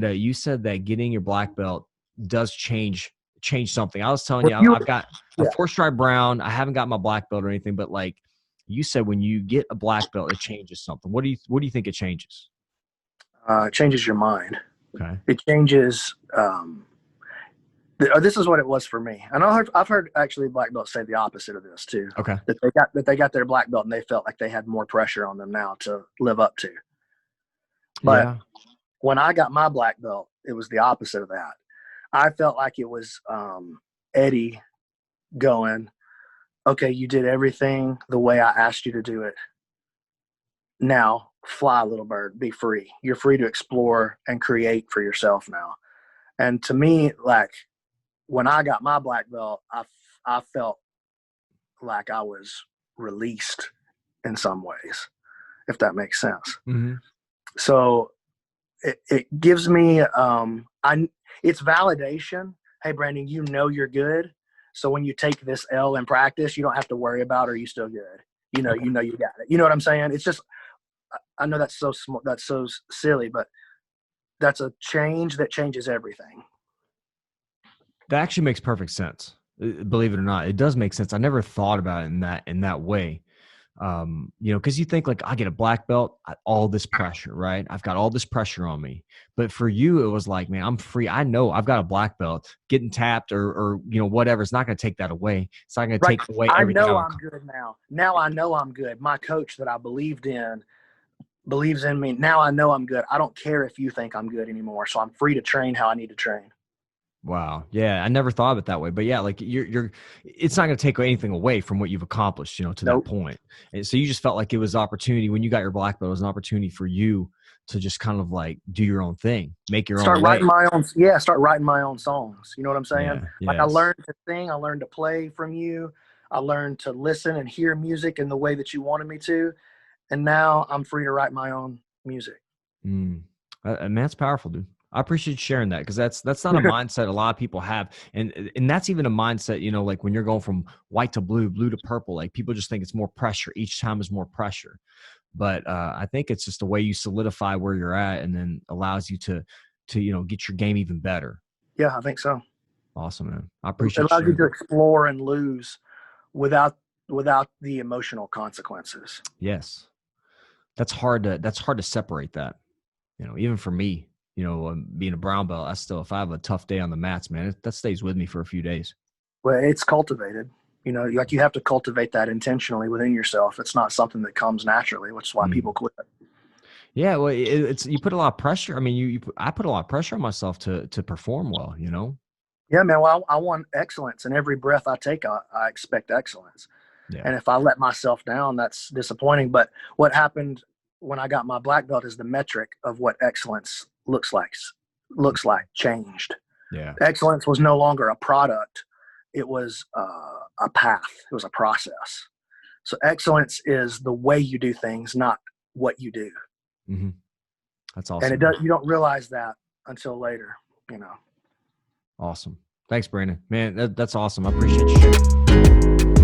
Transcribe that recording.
And you said that getting your black belt does change something. I was telling If you, you, I've got a yeah, 4-stripe brown. I haven't got my black belt or anything, but like you said, when you get a black belt, it changes something. What do you think it changes? it changes your mind. Okay. It changes. This is what it was for me. And I've heard actually black belts say the opposite of this too. Okay. That they got their black belt and they felt like they had more pressure on them now to live up to. But Yeah. when I got my black belt, it was the opposite of that. I felt like it was Eddie going, okay, you did everything the way I asked you to do it. Now fly, little bird, be free. You're free to explore and create for yourself now. And to me, like when I got my black belt, I felt like I was released in some ways, if that makes sense. Mm-hmm. So it gives me it's validation. Hey, Brandon, you know you're good. So when you take this L in practice, you don't have to worry about, are you still good? You know you got it. You know what I'm saying? It's just, I know that's so small, that's so silly, but that's a change that changes everything. That actually makes perfect sense. Believe it or not, it does make sense. I never thought about it in that way. Because you think like I get a black belt, all this pressure, right? I've got all this pressure on me. But for you, it was like, man, I'm free. I know I've got a black belt. Getting tapped or whatever, it's not going to take that away. It's not going to Right. take away I everything know I've I'm good now. Now I know I'm good. My coach that I believed in believes in me. Now I know I'm good. I don't care if you think I'm good anymore. So I'm free to train how I need to train. Wow. Yeah. I never thought of it that way, but yeah, like it's not going to take anything away from what you've accomplished, to that Nope. point. And so you just felt like it was opportunity when you got your black belt, it was an opportunity for you to just kind of like do your own thing, make your own way. Start writing my own songs. You know what I'm saying? Yeah. Like I Yes. learned to sing, I learned to play from you. I learned to listen and hear music in the way that you wanted me to. And now I'm free to write my own music. Mm. And that's powerful, dude. I appreciate you sharing that because that's not a mindset a lot of people have, and that's even a mindset, like when you're going from white to blue, blue to purple, like people just think it's more pressure. Each time is more pressure, but I think it's just the way you solidify where you're at, and then allows you to get your game even better. Yeah, I think so. Awesome, man. I It appreciate you allows you sharing to that. explore and lose without the emotional consequences. Yes, that's hard to separate that. Even for me, being a brown belt, if I have a tough day on the mats, man, that stays with me for a few days. Well, it's cultivated. Like you have to cultivate that intentionally within yourself. It's not something that comes naturally, which is why Mm. people quit. Yeah, well, it's you put a lot of pressure. I mean, I put a lot of pressure on myself to perform well. Yeah, man. Well, I want excellence, and every breath I take, I expect excellence. Yeah. And if I let myself down, that's disappointing. But what happened when I got my black belt is the metric of what excellence looks like changed. Yeah. Excellence was no longer a product; it was a path. It was a process. So excellence is the way you do things, not what you do. Mm-hmm. That's And awesome, man. you don't realize that until later. Awesome. Thanks, Brandon. Man, that's awesome. I appreciate you sharing.